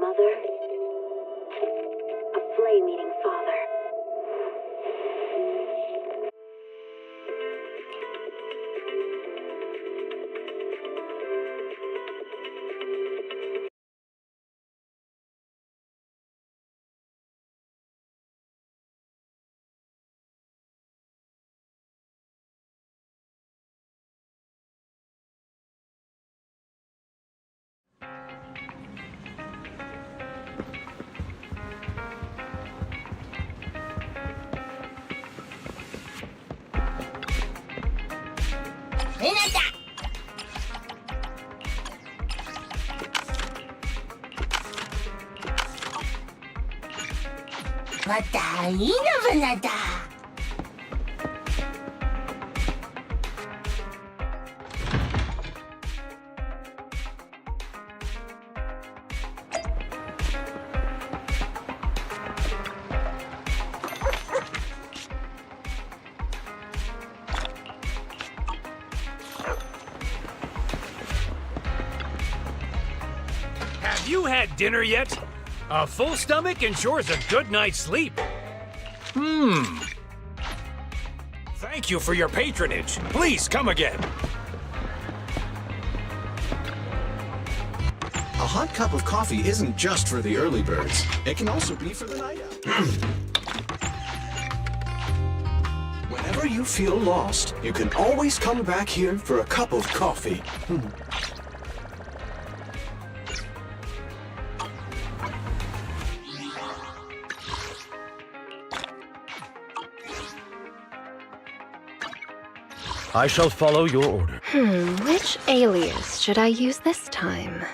mother, a flame-eating father. Have you had dinner yet? A full stomach ensures a good night's sleep. Thank you for your patronage. Please come again. A hot cup of coffee isn't just for the early birds. It can also be for the night owl. Whenever you feel lost, you can always come back here for a cup of coffee. I shall follow your order. Which alias should I use this time?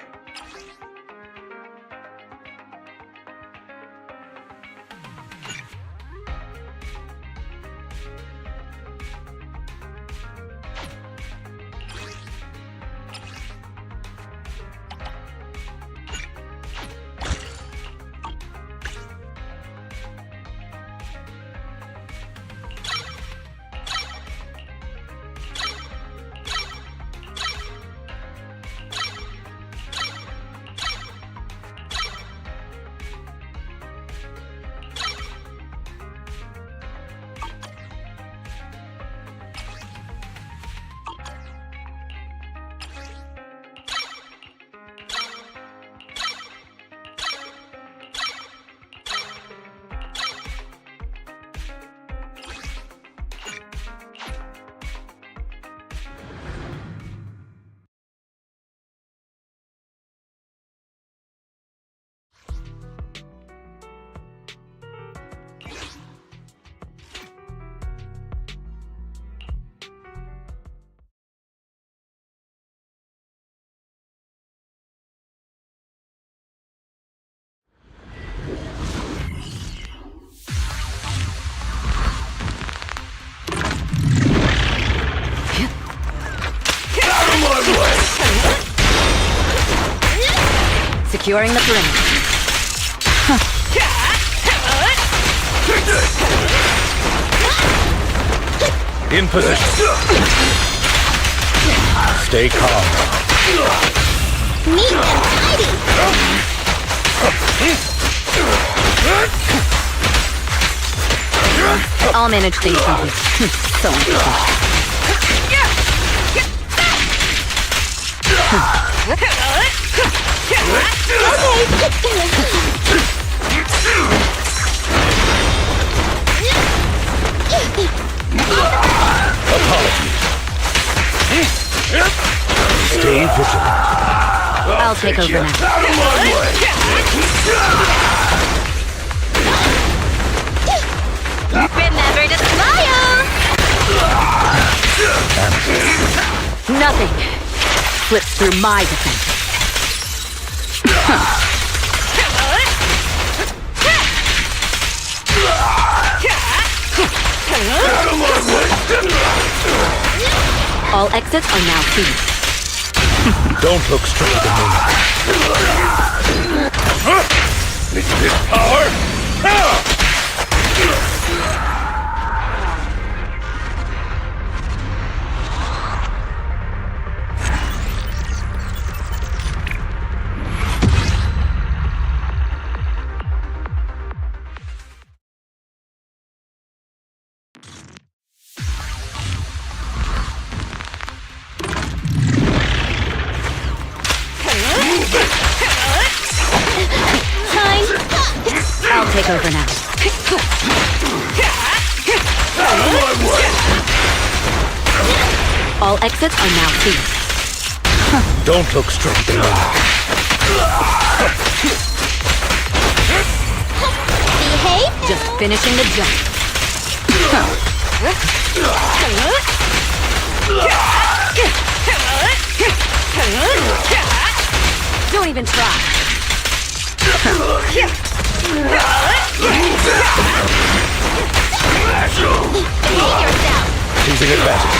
Securing the perimeter. In position. Stay calm. Neat and tidy. I'll manage things from here. So Stay vigilant. I'll take over now. Remember to smile! Nothing slips through my defense. All exits are now sealed. Don't look straight at me. This power? take over now. All exits are now sealed. Don't look straight at me. Behave? Just finishing the jump. Don't even try. Behave yourself. Choosing advantage.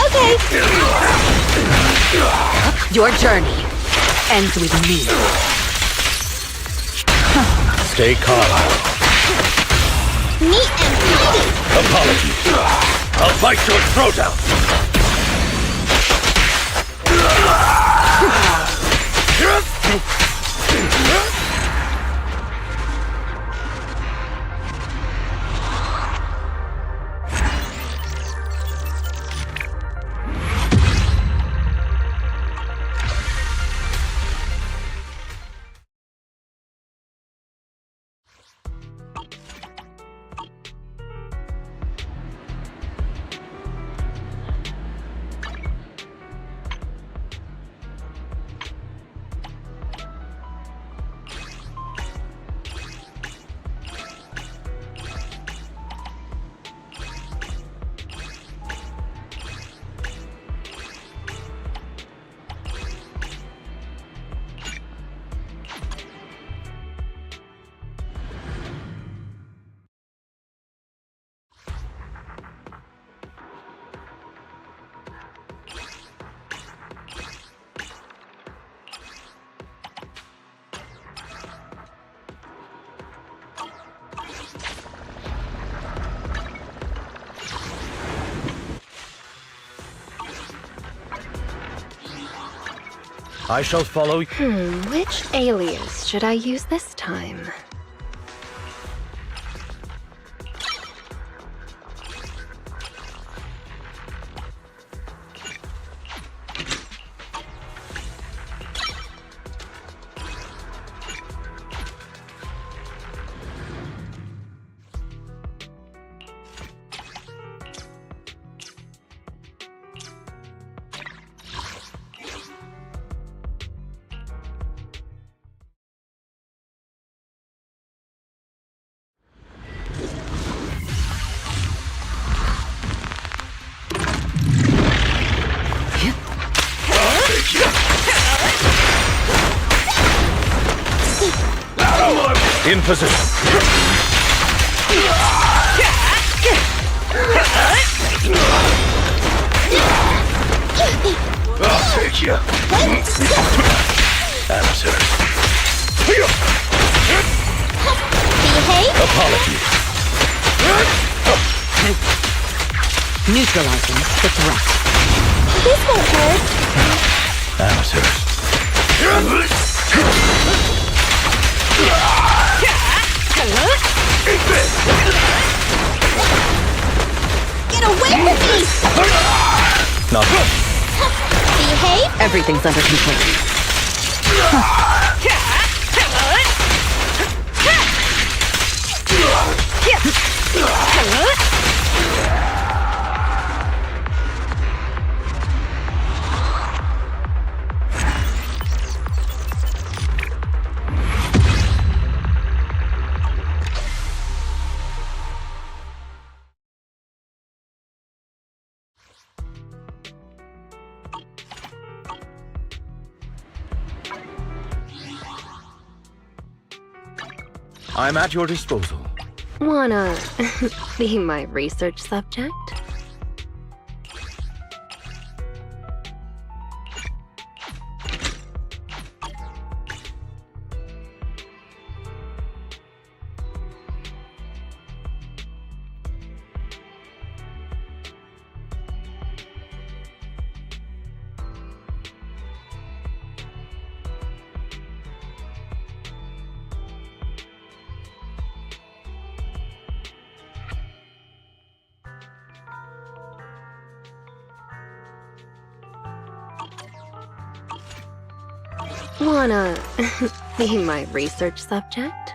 Okay. Your journey ends with me. Stay calm. Neat and tidy. Apologies. I'll bite your throat out. I shall follow. Which alias should I use this time? In position. I'll take you. Amateur. Behave? Apologies. Neutralizing the threat. This won't hurt. Amateurs. Get away from me! Not Behave? Everything's under control. I'm at your disposal. Wanna be my research subject? Wanna be my research subject?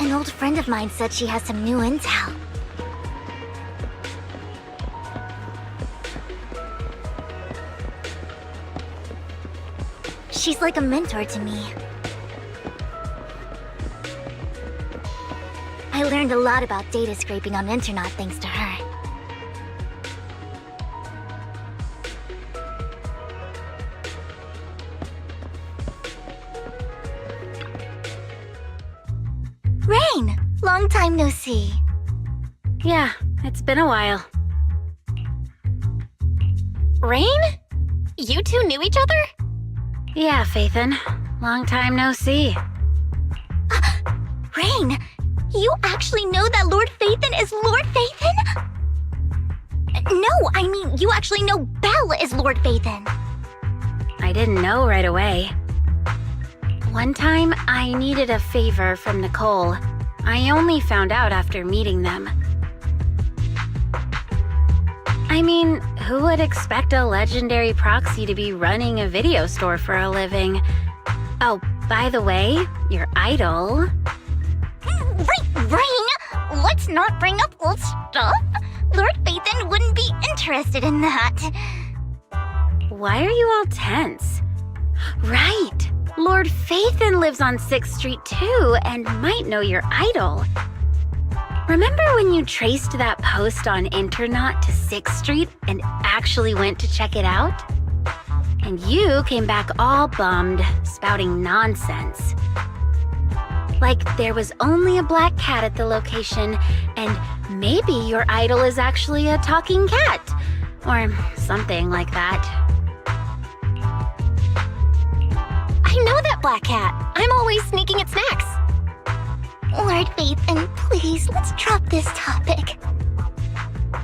An old friend of mine said she has some new intel. She's like a mentor to me. I learned a lot about data scraping on the internet thanks to her. Rain! Long time no see. Yeah, it's been a while. Rain? You two knew each other? Yeah, Faithin. Long time no see. Rain, you actually know that Lord Faithin is Lord Faithin? No, I mean, you actually know Belle is Lord Faithin. I didn't know right away. One time, I needed a favor from Nicole. I only found out after meeting them. I mean, who would expect a legendary proxy to be running a video store for a living? Oh, by the way, your idol... Rain, let's not bring up old stuff. Lord Faithin wouldn't be interested in that. Why are you all tense? Right! Lord Faithin lives on 6th Street too, and might know your idol. Remember when you traced that post on Internet to 6th Street and actually went to check it out? And you came back all bummed, spouting nonsense. Like there was only a black cat at the location, and maybe your idol is actually a talking cat. Or something like that. I know that black cat. I'm always sneaking at snacks. Lord Faithin, please, let's drop this topic.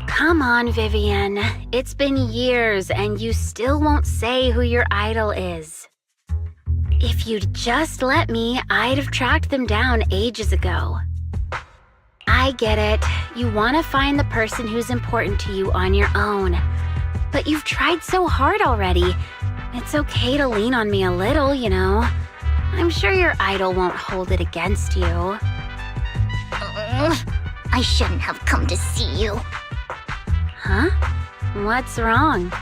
Come on, Vivian. It's been years and you still won't say who your idol is. If you'd just let me, I'd have tracked them down ages ago. I get it. You want to find the person who's important to you on your own. But you've tried so hard already. It's okay to lean on me a little, you know. I'm sure your idol won't hold it against you. I shouldn't have come to see you. Huh? What's wrong?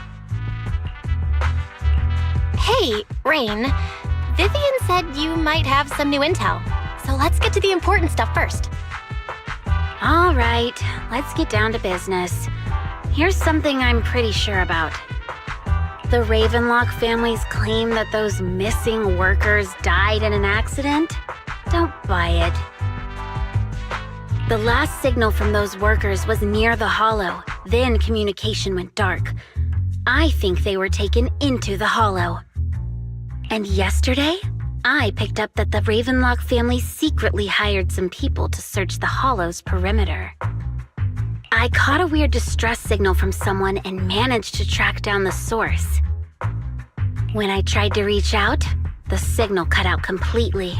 Hey, Rain. Vivian said you might have some new intel. So let's get to the important stuff first. All right, let's get down to business. Here's something I'm pretty sure about. The Ravenlock family's claim that those missing workers died in an accident? Don't buy it. The last signal from those workers was near the Hollow. Then communication went dark. I think they were taken into the Hollow. And yesterday, I picked up that the Ravenlock family secretly hired some people to search the Hollow's perimeter. I caught a weird distress signal from someone and managed to track down the source. When I tried to reach out, the signal cut out completely.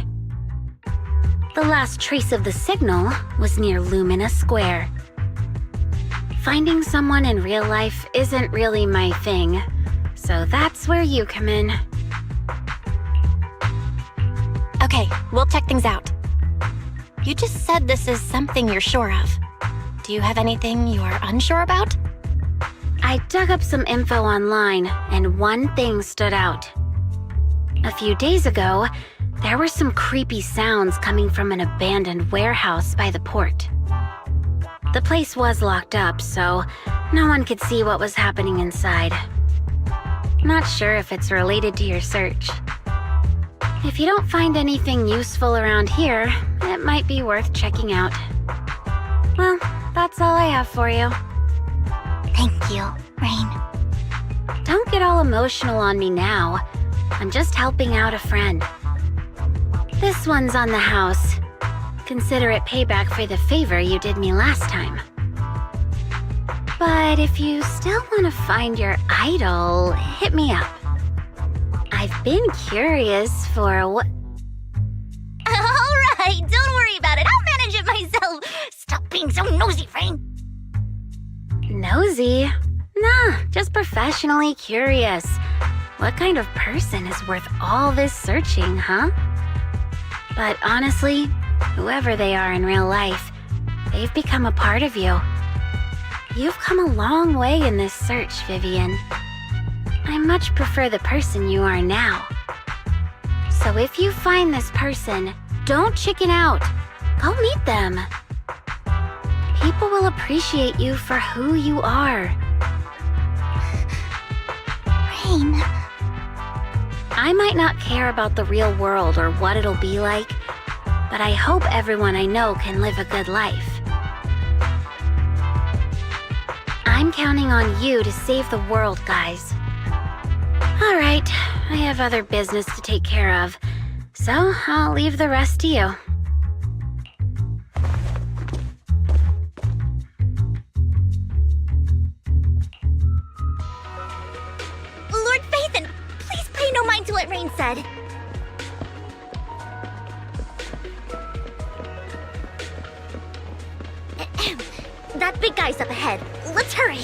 The last trace of the signal was near Lumina Square. Finding someone in real life isn't really my thing, so that's where you come in. Okay, we'll check things out. You just said this is something you're sure of. Do you have anything you are unsure about? I dug up some info online, and one thing stood out. A few days ago, there were some creepy sounds coming from an abandoned warehouse by the port. The place was locked up, so no one could see what was happening inside. Not sure if it's related to your search. If you don't find anything useful around here, it might be worth checking out. Well, that's all I have for you. Thank you, Rain. Don't get all emotional on me now. I'm just helping out a friend. This one's on the house. Consider it payback for the favor you did me last time. But if you still want to find your idol, hit me up. I've been curious for what... Alright, don't worry about it. I'll manage it myself. Stop being so nosy, Rain. Nosy? Nah, just professionally curious. What kind of person is worth all this searching, huh? But honestly, whoever they are in real life, they've become a part of you. You've come a long way in this search, Vivian. I much prefer the person you are now. So if you find this person, don't chicken out. Go meet them. People will appreciate you for who you are. Rain. I might not care about the real world or what it'll be like, but I hope everyone I know can live a good life. I'm counting on you to save the world, guys. All right, I have other business to take care of, so I'll leave the rest to you. Lord Phaethon, please pay no mind to what Rain said. That big guy's up ahead. Let's hurry.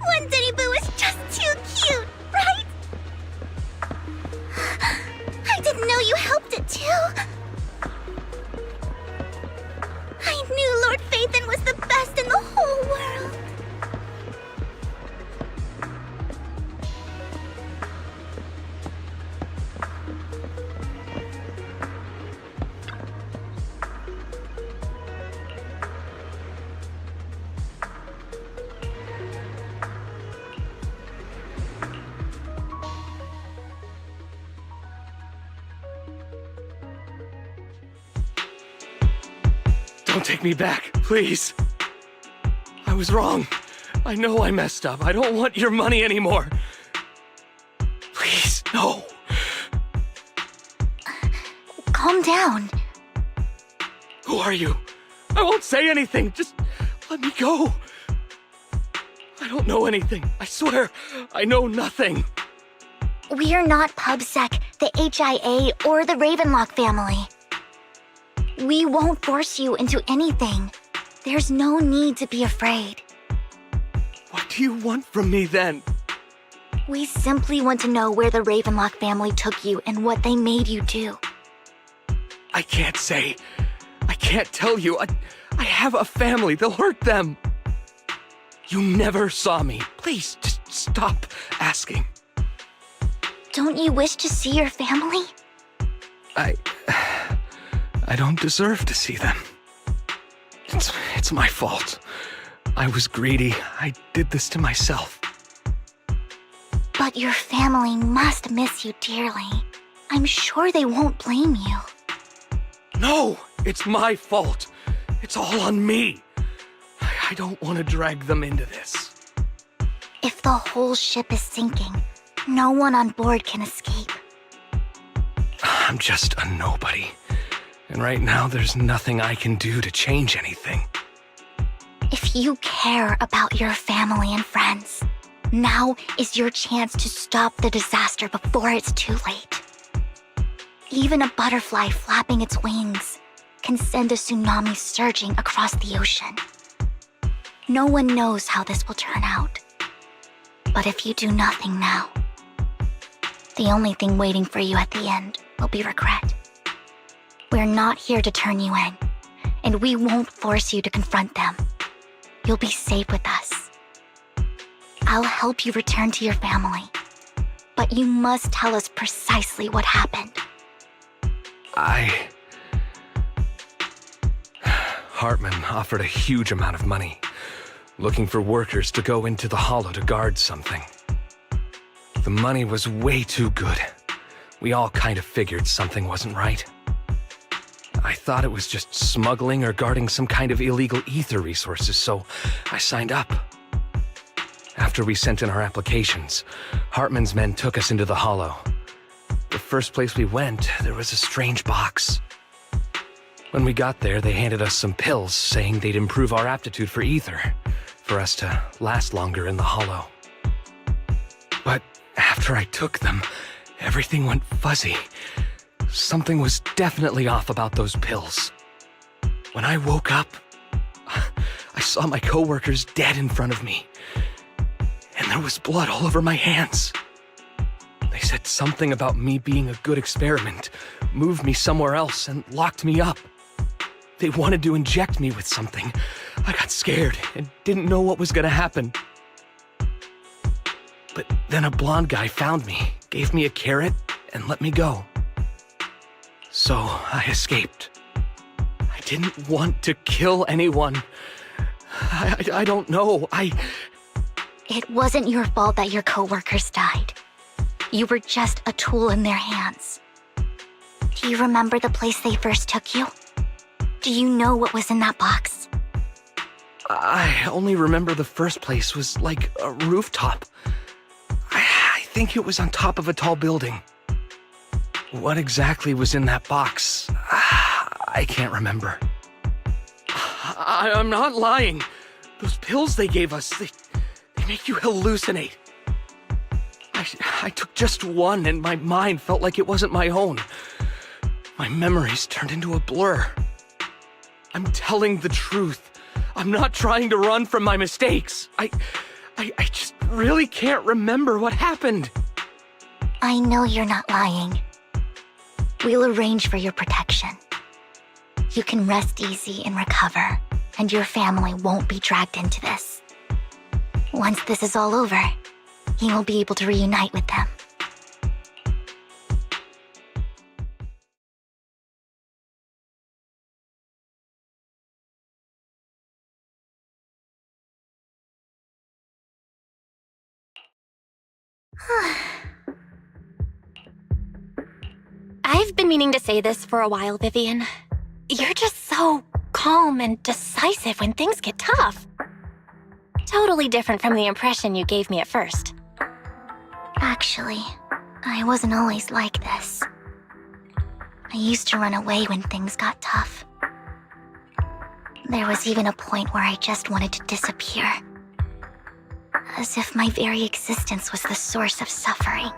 One Denny Boo is just too cute, right? I didn't know you helped it too. I knew Lord Phaethon was the best in the whole world. Don't take me back, please. I was wrong. I know I messed up. I don't want your money anymore. Please, no. Calm down. Who are you? I won't say anything. Just let me go. I don't know anything. I swear, I know nothing. We are not PubSec, the HIA, or the Ravenlock family. We won't force you into anything. There's no need to be afraid. What do you want from me then? We simply want to know where the Ravenlock family took you and what they made you do. I can't say. I can't tell you. I have a family. They'll hurt them. You never saw me. Please, just stop asking. Don't you wish to see your family? I don't deserve to see them. It's my fault. I was greedy. I did this to myself. But your family must miss you dearly. I'm sure they won't blame you. No, it's my fault. It's all on me. I don't want to drag them into this. If the whole ship is sinking, no one on board can escape. I'm just a nobody. And right now, there's nothing I can do to change anything. If you care about your family and friends, now is your chance to stop the disaster before it's too late. Even a butterfly flapping its wings can send a tsunami surging across the ocean. No one knows how this will turn out. But if you do nothing now, the only thing waiting for you at the end will be regret. We're not here to turn you in, and we won't force you to confront them. You'll be safe with us. I'll help you return to your family, but you must tell us precisely what happened. Hartman offered a huge amount of money, looking for workers to go into the hollow to guard something. The money was way too good. We all kind of figured something wasn't right. I thought it was just smuggling or guarding some kind of illegal ether resources, so I signed up. After we sent in our applications, Hartman's men took us into the hollow. The first place we went, there was a strange box. When we got there, they handed us some pills, saying they'd improve our aptitude for ether, for us to last longer in the hollow. But after I took them, everything went fuzzy. Something was definitely off about those pills. When I woke up, I saw my coworkers dead in front of me, and there was blood all over my hands. They said something about me being a good experiment, moved me somewhere else, and locked me up. They wanted to inject me with something. I got scared and didn't know what was gonna happen. But then a blonde guy found me, gave me a carrot, and let me go. So I escaped. I didn't want to kill anyone. I don't know. It wasn't your fault that your coworkers died. You were just a tool in their hands. Do you remember the place they first took you? Do you know what was in that box? I only remember the first place was like a rooftop. I think it was on top of a tall building. What exactly was in that box? I can't remember. I'm not lying. Those pills they gave us, they make you hallucinate. I took just one and my mind felt like it wasn't my own. My memories turned into a blur. I'm telling the truth. I'm not trying to run from my mistakes. I just really can't remember what happened. I know you're not lying. We'll arrange for your protection. You can rest easy and recover, and your family won't be dragged into this. Once this is all over, you will be able to reunite with them. I've been meaning to say this for a while, Vivian. You're just so calm and decisive when things get tough. Totally different from the impression you gave me at first. Actually, I wasn't always like this. I used to run away when things got tough. There was even a point where I just wanted to disappear. As if my very existence was the source of suffering.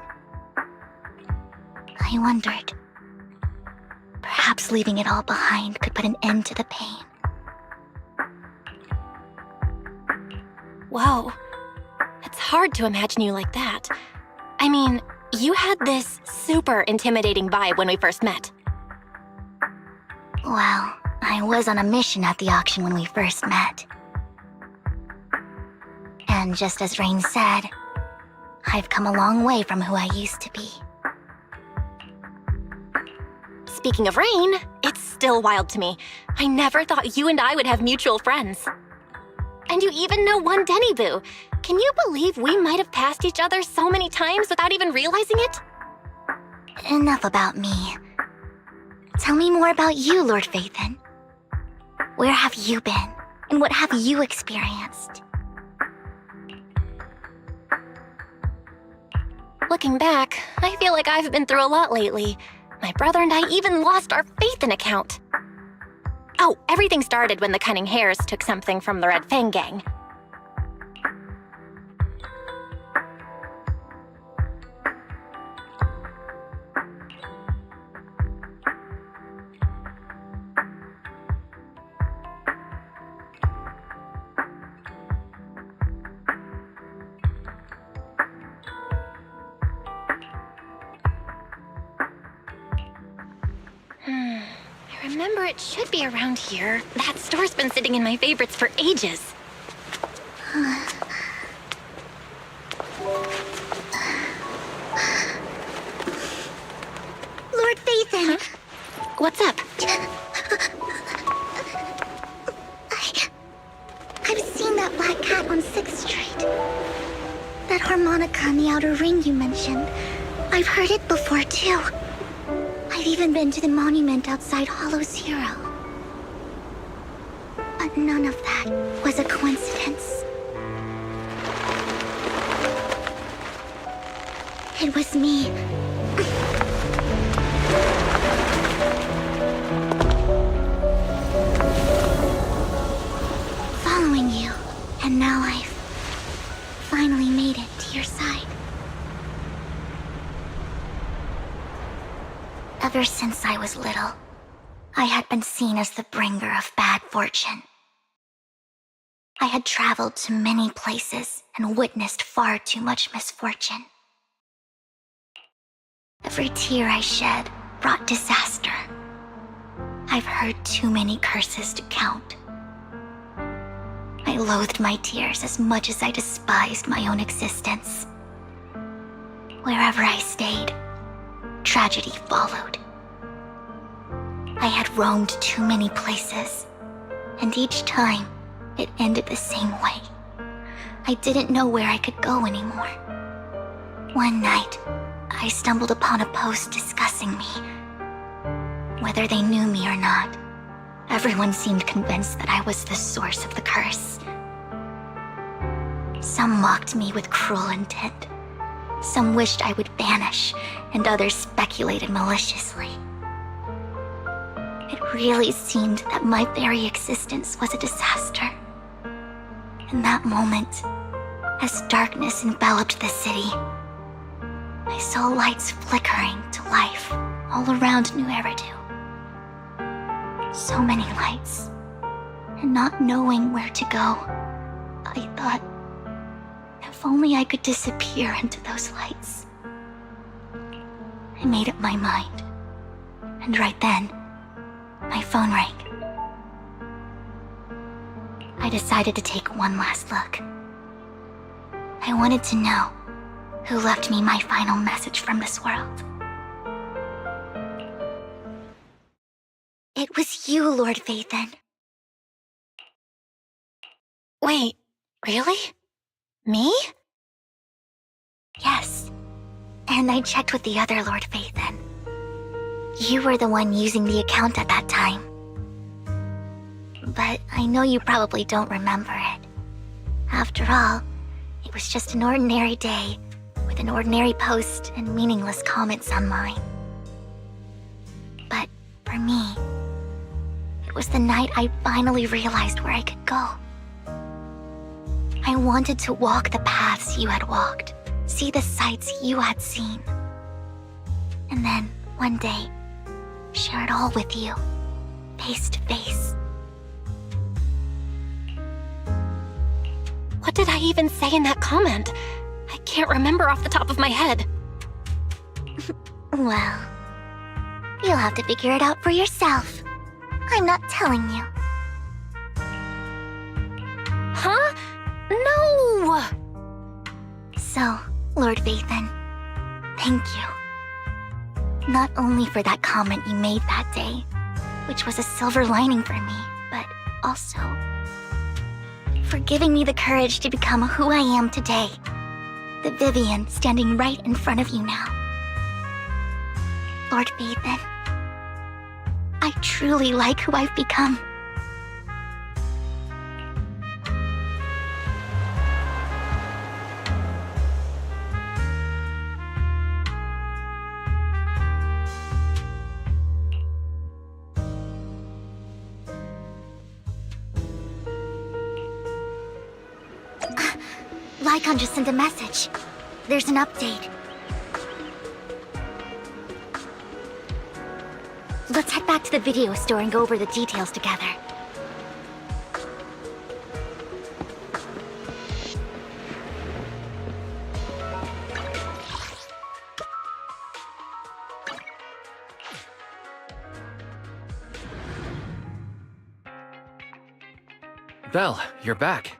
I wondered. Perhaps leaving it all behind could put an end to the pain. Whoa. It's hard to imagine you like that. I mean, you had this super intimidating vibe when we first met. Well, I was on a mission at the auction when we first met. And just as Rain said, I've come a long way from who I used to be. Speaking of Rain, it's still wild to me. I never thought you and I would have mutual friends. And you even know one Denny Boo. Can you believe we might have passed each other so many times without even realizing it? Enough about me. Tell me more about you, Lord Phaethon. Where have you been? And what have you experienced? Looking back, I feel like I've been through a lot lately. My brother and I even lost our faith in account. Oh, everything started when the Cunning Hares took something from the Red Fang Gang. I remember it should be around here. That store's been sitting in my favorites for ages. Lord Phaethon! Huh? What's up? I've seen that black cat on 6th Street. That harmonica in the outer ring you mentioned. I've heard it before, too. I've even been to the monument outside Hollow Zero. But none of that was a coincidence. It was me. Following you, and now I've finally made it to your side. Ever since I was little, I had been seen as the bringer of bad fortune. I had traveled to many places and witnessed far too much misfortune. Every tear I shed brought disaster. I've heard too many curses to count. I loathed my tears as much as I despised my own existence. Wherever I stayed, tragedy followed. I had roamed too many places, and each time it ended the same way. I didn't know where I could go anymore. One night, I stumbled upon a post discussing me. Whether they knew me or not, everyone seemed convinced that I was the source of the curse. Some mocked me with cruel intent. Some wished I would vanish, and others speculated maliciously. It really seemed that my very existence was a disaster. In that moment, as darkness enveloped the city, I saw lights flickering to life all around New Eridu. So many lights, and not knowing where to go, I thought, if only I could disappear into those lights. I made up my mind, and right then, my phone rang. I decided to take one last look. I wanted to know who left me my final message from this world. It was you, Lord Phaethon. Wait, really? Me? Yes. And I checked with the other Lord Phaethon. You were the one using the account at that time. But I know you probably don't remember it. After all, it was just an ordinary day with an ordinary post and meaningless comments on mine. But for me, it was the night I finally realized where I could go. I wanted to walk the paths you had walked, see the sights you had seen. And then, one day, share it all with you, face to face. What did I even say in that comment? I can't remember off the top of my head. Well, you'll have to figure it out for yourself. I'm not telling you. Huh? No! So, Lord Phaethon, thank you. Not only for that comment you made that day, which was a silver lining for me, but also for giving me the courage to become who I am today. The Vivian standing right in front of you now. Lord Phaethon, I truly like who I've become. Icon just sent a message. There's an update. Let's head back to the video store and go over the details together. Belle, you're back.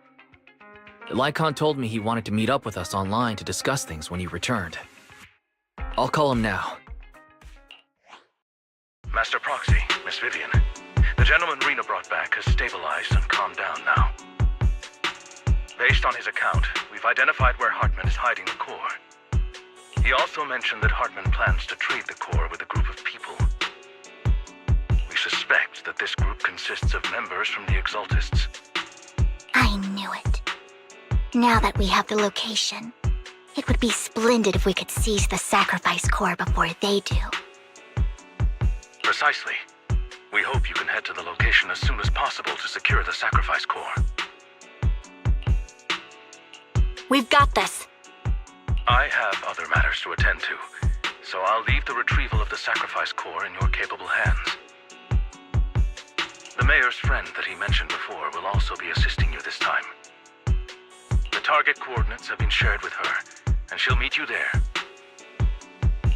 Lycon told me he wanted to meet up with us online to discuss things when he returned. I'll call him now. Master Proxy, Miss Vivian. The gentleman Rena brought back has stabilized and calmed down now. Based on his account, we've identified where Hartman is hiding the core. He also mentioned that Hartman plans to trade the core with a group of people. We suspect that this group consists of members from the Exaltists. I knew it. Now that we have the location, it would be splendid if we could seize the sacrifice core before they do. Precisely. We hope you can head to the location as soon as possible to secure the sacrifice core. We've got this. I have other matters to attend to, so I'll leave the retrieval of the sacrifice core in your capable hands. The mayor's friend that he mentioned before will also be assisting you this time. The target coordinates have been shared with her, and she'll meet you there.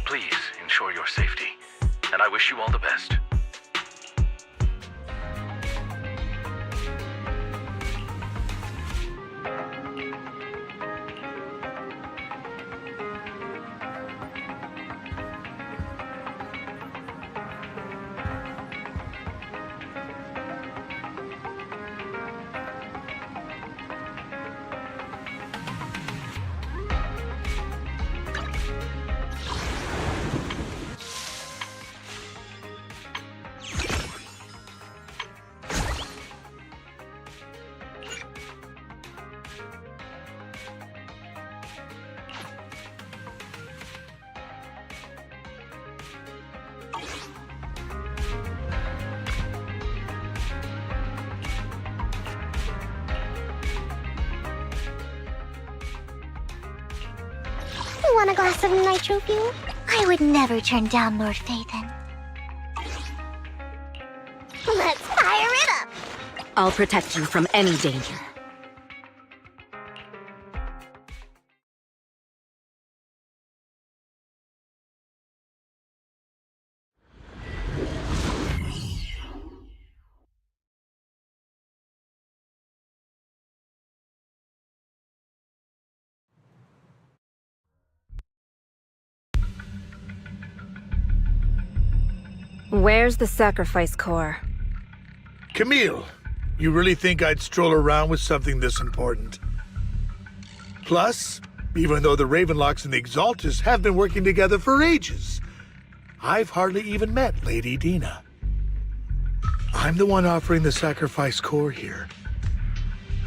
Please ensure your safety, and I wish you all the best. Want a glass of nitro fuel? I would never turn down Lord Phaethon. Let's fire it up! I'll protect you from any danger. Where's the sacrifice core? Camille, you really think I'd stroll around with something this important? Plus, even though the Ravenlocks and the Exaltists have been working together for ages, I've hardly even met Lady Dina. I'm the one offering the sacrifice core here.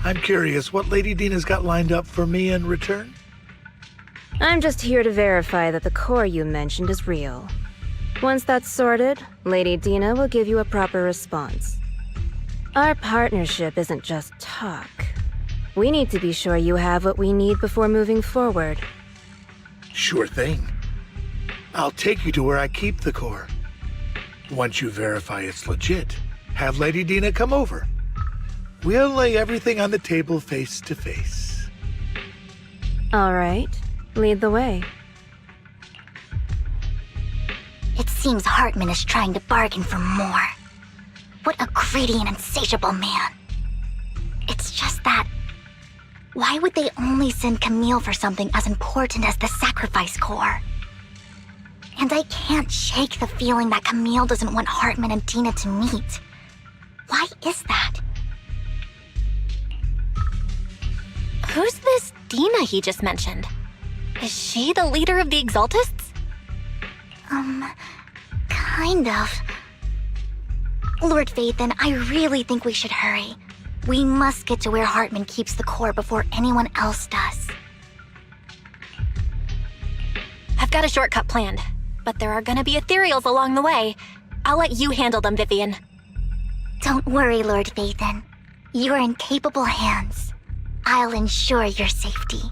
I'm curious what Lady Dina's got lined up for me in return? I'm just here to verify that the core you mentioned is real. Once that's sorted, Lady Dina will give you a proper response. Our partnership isn't just talk. We need to be sure you have what we need before moving forward. Sure thing. I'll take you to where I keep the core. Once you verify it's legit, have Lady Dina come over. We'll lay everything on the table face to face. All right, lead the way. It seems Hartman is trying to bargain for more. What a greedy and insatiable man. It's just that... why would they only send Camille for something as important as the sacrifice core? And I can't shake the feeling that Camille doesn't want Hartman and Dina to meet. Why is that? Who's this Dina he just mentioned? Is she the leader of the Exaltists? Kind of. Lord Phaethon, I really think we should hurry. We must get to where Hartman keeps the core before anyone else does. I've got a shortcut planned, but there are gonna be ethereals along the way. I'll let you handle them, Vivian. Don't worry, Lord Phaethon. You're in capable hands. I'll ensure your safety.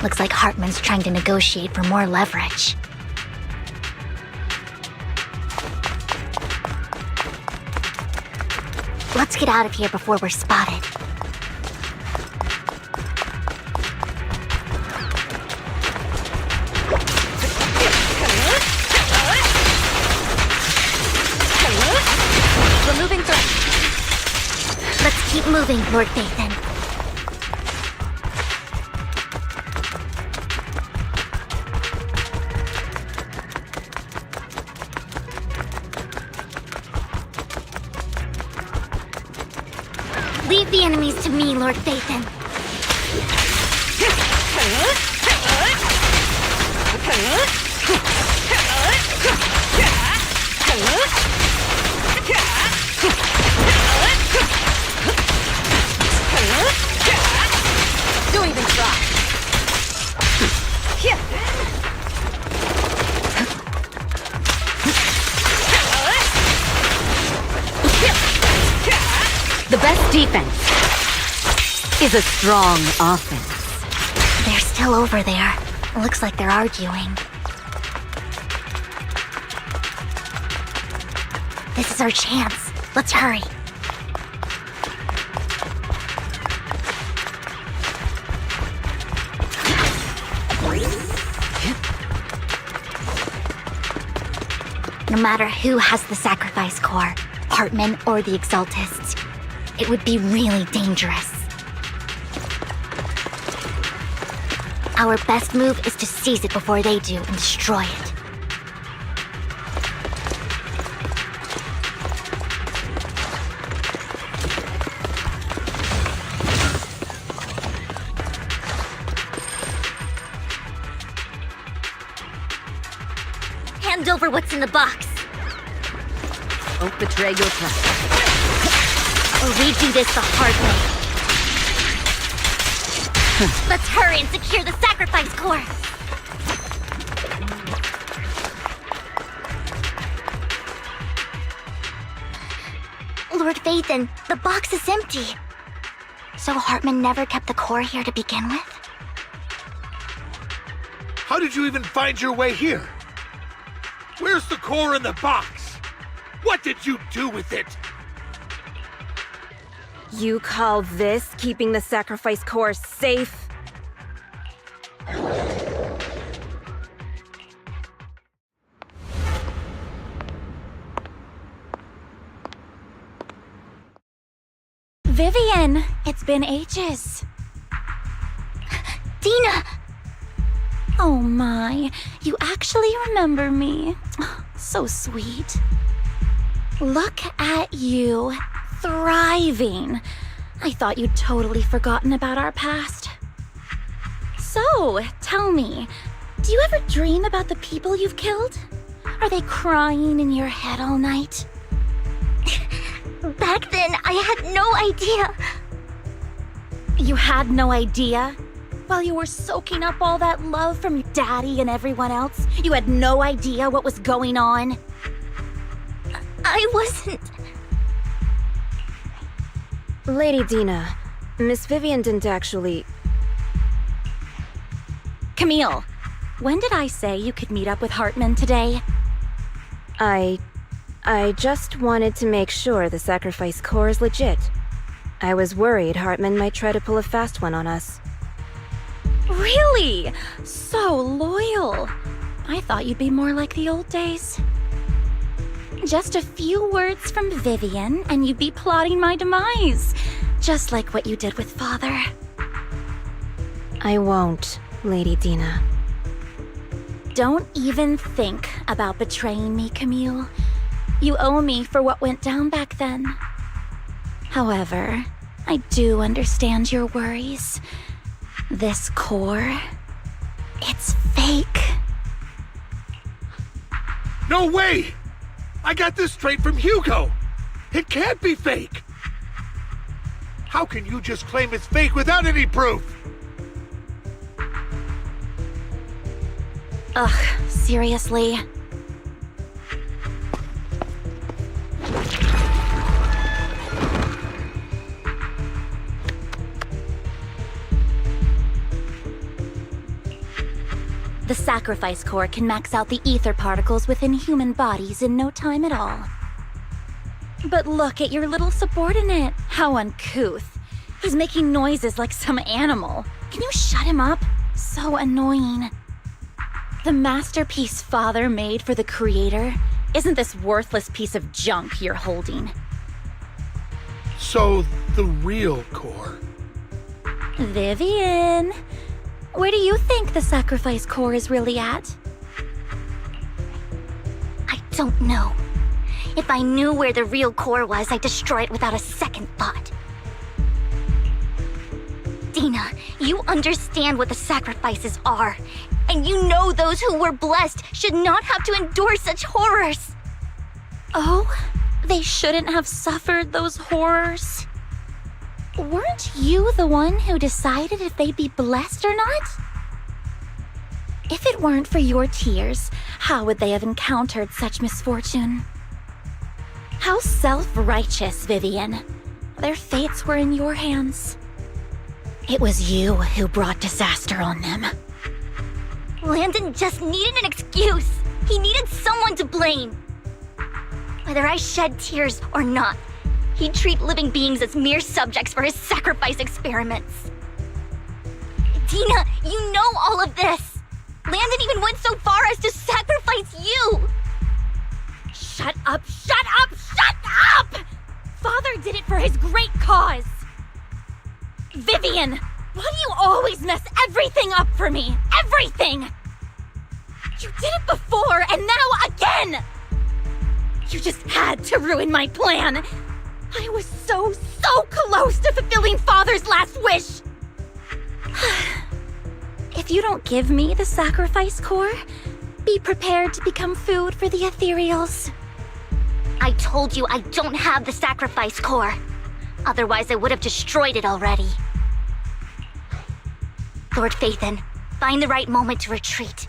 Looks like Hartman's trying to negotiate for more leverage. Let's get out of here before we're spotted. Removing threat. Let's keep moving, Lord Bathan. Leave the enemies to me, Lord Bathan. Don't even try. The best defense is a strong offense. They're still over there. Looks like they're arguing. This is our chance. Let's hurry. No matter who has the sacrifice core, Hartman or the Exaltists, it would be really dangerous. Our best move is to seize it before they do and destroy it. Hand over what's in the box. Don't betray your trust. Or we do this the hard way. Let's hurry and secure the sacrifice core. Lord Vathan, the box is empty. So Hartman never kept the core here to begin with? How did you even find your way here? Where's the core in the box? What did you do with it? You call this keeping the sacrifice core safe? Vivian, it's been ages. Dina! Oh my, you actually remember me. So sweet. Look at you, thriving. I thought you'd totally forgotten about our past. So, tell me, do you ever dream about the people you've killed? Are they crying in your head all night? Back then, I had no idea. You had no idea? While you were soaking up all that love from your daddy and everyone else, you had no idea what was going on? I wasn't... Lady Dina, Miss Vivien didn't actually... Camille, when did I say you could meet up with Hartman today? I just wanted to make sure the sacrifice core is legit. I was worried Hartman might try to pull a fast one on us. Really? So loyal. I thought you'd be more like the old days. Just a few words from Vivian, and you'd be plotting my demise. Just like what you did with Father. I won't, Lady Dina. Don't even think about betraying me, Camille. You owe me for what went down back then. However, I do understand your worries. This core, it's fake. No way! I got this straight from Hugo! It can't be fake! How can you just claim it's fake without any proof? Ugh, seriously? sacrifice core can max out the ether particles within human bodies in no time at all. But look at your little subordinate. How uncouth. He's making noises like some animal. Can you shut him up? So annoying. The masterpiece Father made for the creator isn't this worthless piece of junk you're holding. So, the real core. Vivian, where do you think the sacrifice core is really at? I don't know. If I knew where the real core was, I'd destroy it without a second thought. Dina, you understand what the sacrifices are. And you know those who were blessed should not have to endure such horrors. Oh, they shouldn't have suffered those horrors. Weren't you the one who decided if they'd be blessed or not? If it weren't for your tears, how would they have encountered such misfortune? How self-righteous, Vivian. Their fates were in your hands. It was you who brought disaster on them. Landon just needed an excuse. He needed someone to blame. Whether I shed tears or not, he'd treat living beings as mere subjects for his sacrifice experiments. Dina, you know all of this. Landon even went so far as to sacrifice you. Shut up, shut up, shut up! Father did it for his great cause. Vivian, why do you always mess everything up for me? Everything! You did it before, and now again! You just had to ruin my plan. I was so close to fulfilling Father's last wish. If you don't give me the sacrifice core, be prepared to become food for the ethereals. I told you I don't have the sacrifice core. Otherwise, I would have destroyed it already. Lord Phaethon, find the right moment to retreat.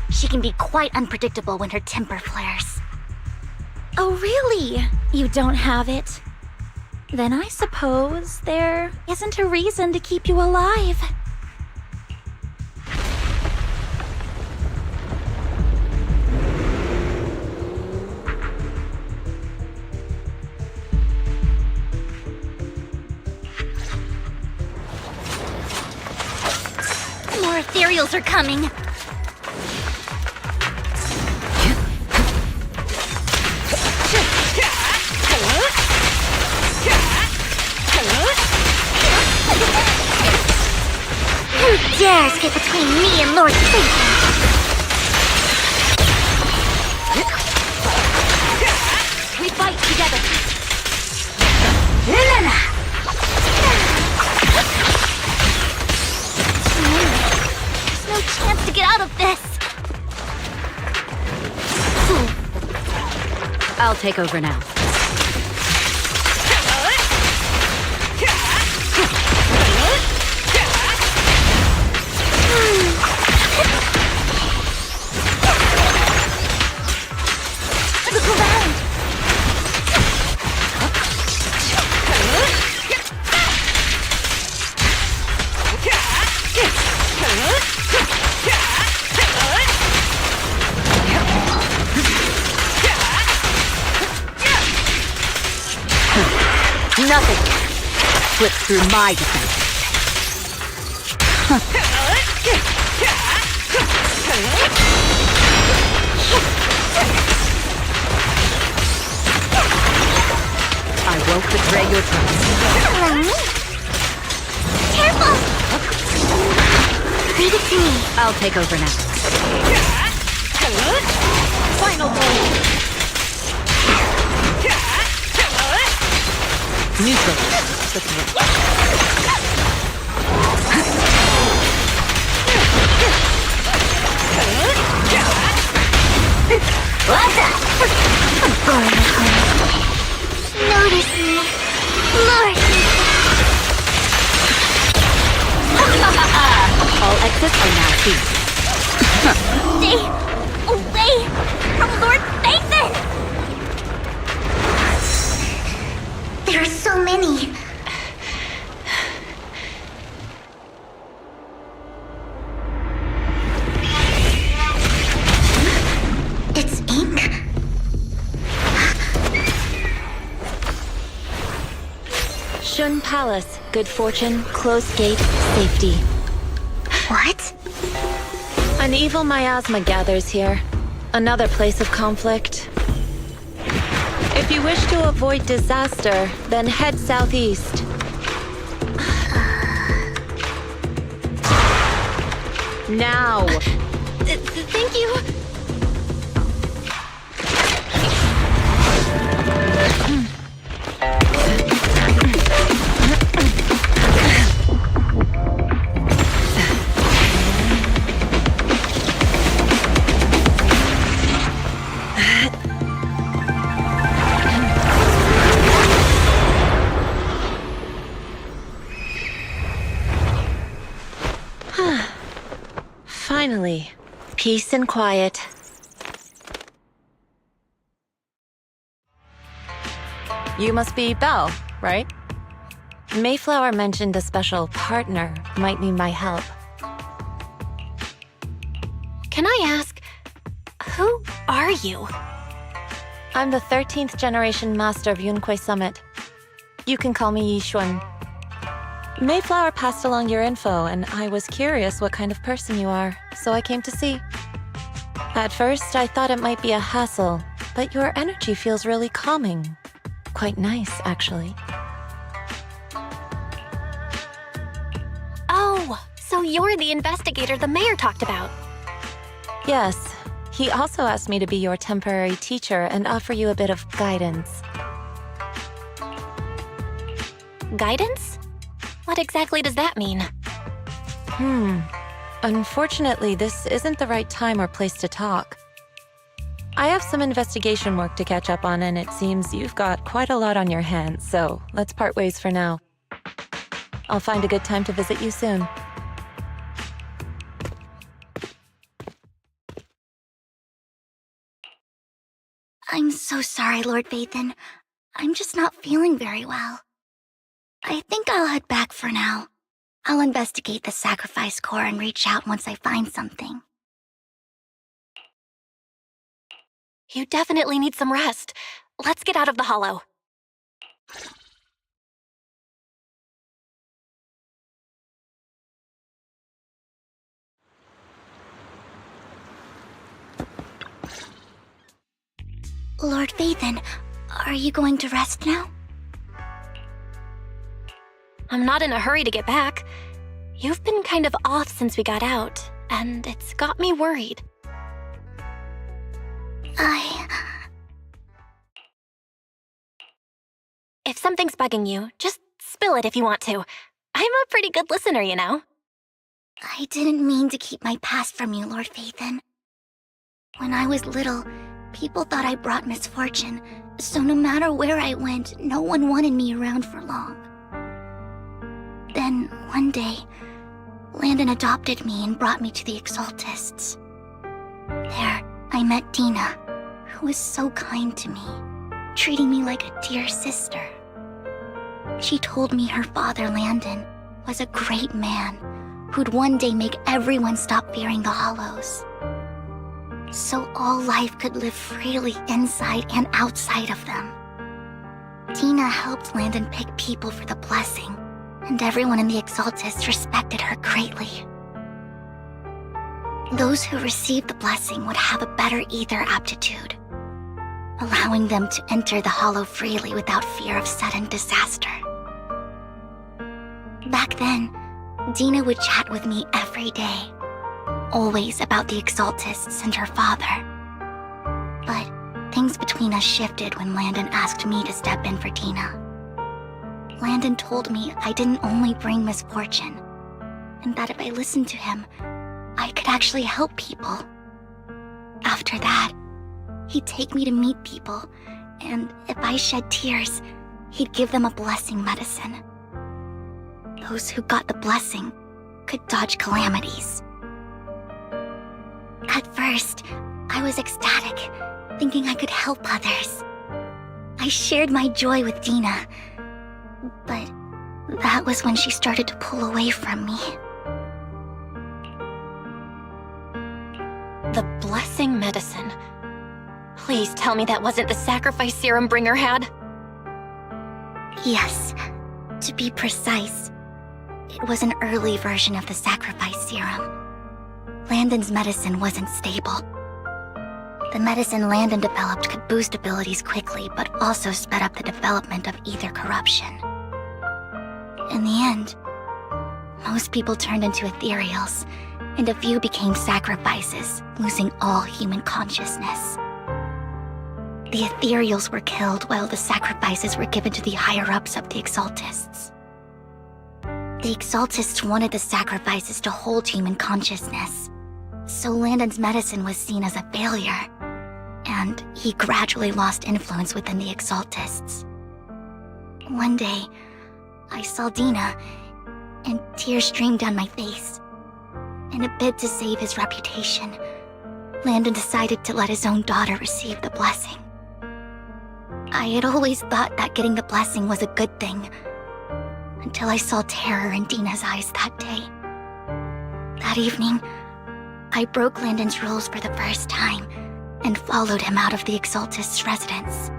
She can be quite unpredictable when her temper flares. Oh, really? You don't have it? Then I suppose there isn't a reason to keep you alive. More ethereals are coming. Who dares get between me and Lord Phaethon? We fight together. There's no chance to get out of this. I'll take over now. Look around. Nothing slips through my defense. I won't betray your trust. Careful! Leave it to me. I'll take over now. Final blow. Neutral. The threat. Notice me, Lord. All exits are now seized. Stay away from Lord Phaethon! There are so many. palace. Good fortune, closed gate, safety. What? An evil miasma gathers here. Another place of conflict. If you wish to avoid disaster, then head southeast. Now! Thank you! Finally, peace and quiet. You must be Belle, right? Mayflower mentioned a special partner might need my help. Can I ask, who are you? I'm the 13th generation master of Yunque Summit. You can call me Isuань. Mayflower passed along your info, and I was curious what kind of person you are, so I came to see. At first, I thought it might be a hassle, but your energy feels really calming. Quite nice, actually. Oh, so you're the investigator the mayor talked about. Yes, he also asked me to be your temporary teacher and offer you a bit of guidance. Guidance? What exactly does that mean? Unfortunately, this isn't the right time or place to talk. I have some investigation work to catch up on, and it seems you've got quite a lot on your hands, so let's part ways for now. I'll find a good time to visit you soon. I'm so sorry, Lord Vathan. I'm just not feeling very well. I think I'll head back for now. I'll investigate the sacrifice core and reach out once I find something. You definitely need some rest. Let's get out of the hollow. Lord Vathan, are you going to rest now? I'm not in a hurry to get back. You've been kind of off since we got out, and it's got me worried. If something's bugging you, just spill it if you want to. I'm a pretty good listener, you know. I didn't mean to keep my past from you, Lord Vathan. When I was little, people thought I brought misfortune, so no matter where I went, no one wanted me around for long. Then, one day, Landon adopted me and brought me to the Exaltists. There, I met Dina, who was so kind to me, treating me like a dear sister. She told me her father, Landon, was a great man who'd one day make everyone stop fearing the Hollows, so all life could live freely inside and outside of them. Dina helped Landon pick people for the blessing, and everyone in the Exaltists respected her greatly. Those who received the blessing would have a better ether aptitude, allowing them to enter the hollow freely without fear of sudden disaster. Back then, Dina would chat with me every day, always about the Exaltists and her father. But things between us shifted when Landon asked me to step in for Dina. Landon told me I didn't only bring misfortune, and that if I listened to him, I could actually help people. After that, he'd take me to meet people, and if I shed tears, he'd give them a blessing medicine. Those who got the blessing could dodge calamities. At first, I was ecstatic, thinking I could help others. I shared my joy with Dina, but that was when she started to pull away from me. The blessing medicine. Please tell me that wasn't the sacrifice serum Bringer had. Yes. To be precise, it was an early version of the sacrifice serum. Landon's medicine wasn't stable. The medicine Landon developed could boost abilities quickly, but also sped up the development of ether corruption. In the end, most people turned into ethereals, and a few became sacrifices, losing all human consciousness. The ethereals were killed while the sacrifices were given to the higher-ups of the exaltists. The exaltists wanted the sacrifices to hold human consciousness, so Landon's medicine was seen as a failure, and he gradually lost influence within the exaltists. One day, I saw Dina, and tears streamed down my face. In a bid to save his reputation, Landon decided to let his own daughter receive the blessing. I had always thought that getting the blessing was a good thing, until I saw terror in Dina's eyes that day. That evening, I broke Landon's rules for the first time and followed him out of the Exaltist's residence.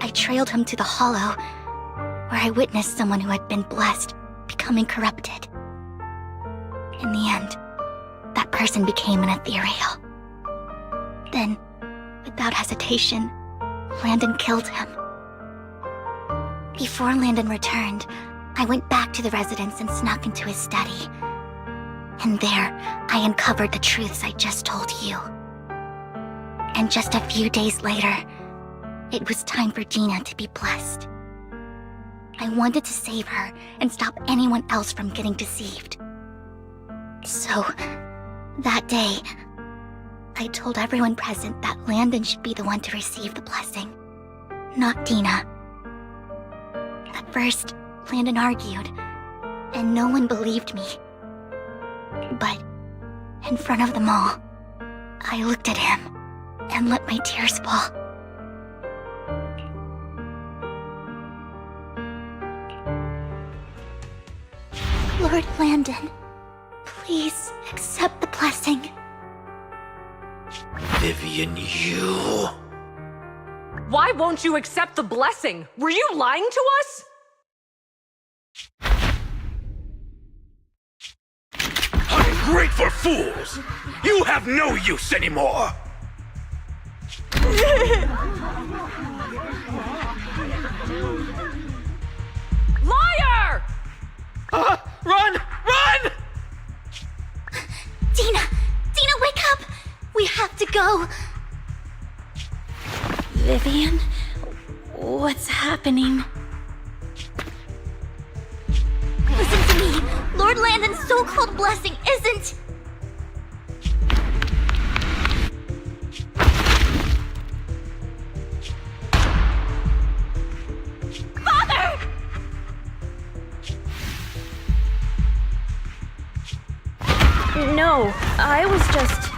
I trailed him to the Hollow, where I witnessed someone who had been blessed becoming corrupted. In the end, that person became an ethereal. Then, without hesitation, Landon killed him. Before Landon returned, I went back to the residence and snuck into his study. And there, I uncovered the truths I just told you. And just a few days later, it was time for Dina to be blessed. I wanted to save her and stop anyone else from getting deceived. So, that day, I told everyone present that Landon should be the one to receive the blessing, not Dina. At first, Landon argued, and no one believed me. But, in front of them all, I looked at him and let my tears fall. Lord Landon, please accept the blessing. Vivien, Why won't you accept the blessing? Were you lying to us? Ungrateful fools! You have no use anymore! Liar! Run! Run! Dina! Dina, wake up! We have to go! Vivien? What's happening? Listen to me! Lord Landon's so-called blessing isn't... Father! No, I was just...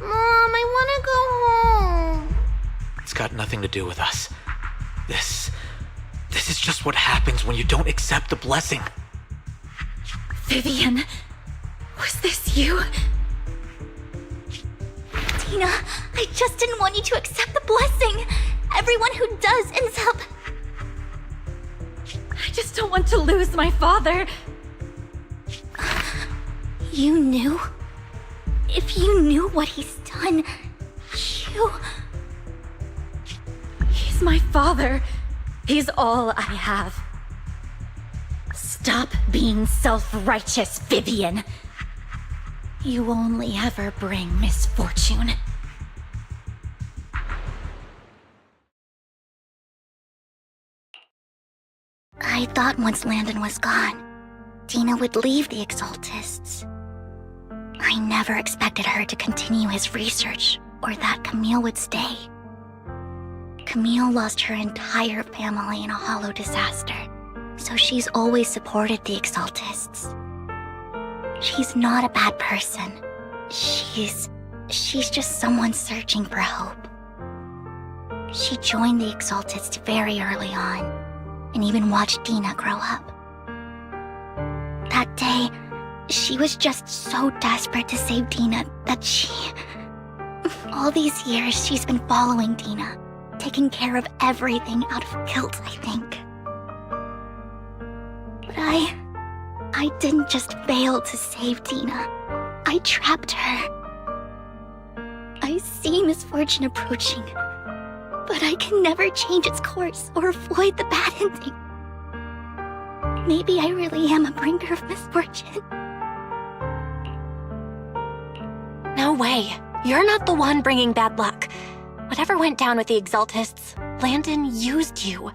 Mom, I want to go home. It's got nothing to do with us. This is just what happens when you don't accept the blessing. Vivien, was this you? Dina, I just didn't want you to accept the blessing. Everyone who does ends up... I just don't want to lose my father. You knew? If you knew what he's done, you... He's my father. He's all I have. Stop being self-righteous, Vivien. You only ever bring misfortune. I thought once Landon was gone, Dina would leave the Exaltists. I never expected her to continue his research, or that Camille would stay. Camille lost her entire family in a hollow disaster, so she's always supported the Exaltists. She's not a bad person. She's just someone searching for hope. She joined the Exaltists very early on, and even watched Dina grow up. That day, she was just so desperate to save Dina that all these years she's been following Dina, taken care of everything out of guilt, I think. But I didn't just fail to save Dina. I trapped her. I see misfortune approaching, but I can never change its course or avoid the bad ending. Maybe I really am a bringer of misfortune. No way. You're not the one bringing bad luck. Whatever went down with the Exaltists, Landon used you.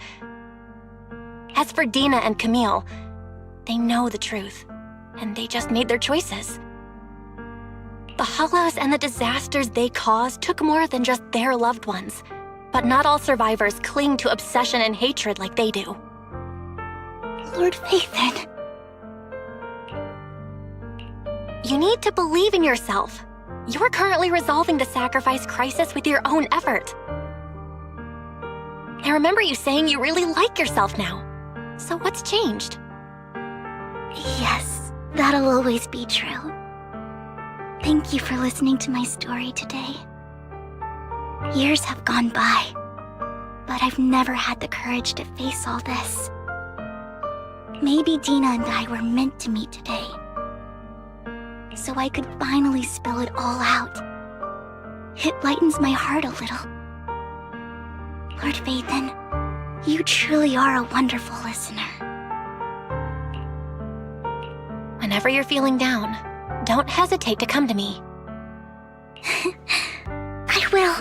As for Dina and Camille, they know the truth, and they just made their choices. The Hollows and the disasters they caused took more than just their loved ones, but not all survivors cling to obsession and hatred like they do. Lord Vathan. You need to believe in yourself. You're currently resolving the sacrifice crisis with your own effort. I remember you saying you really like yourself now. So what's changed? Yes, that'll always be true. Thank you for listening to my story today. Years have gone by, but I've never had the courage to face all this. Maybe Dina and I were meant to meet today, so I could finally spill it all out. It lightens my heart a little. Lord Vathan, you truly are a wonderful listener. Whenever you're feeling down, don't hesitate to come to me. I will.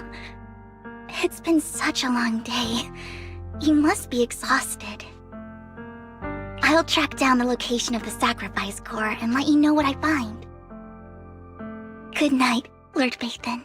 It's been such a long day. You must be exhausted. I'll track down the location of the sacrifice core and let you know what I find. Good night, Lord Vathan.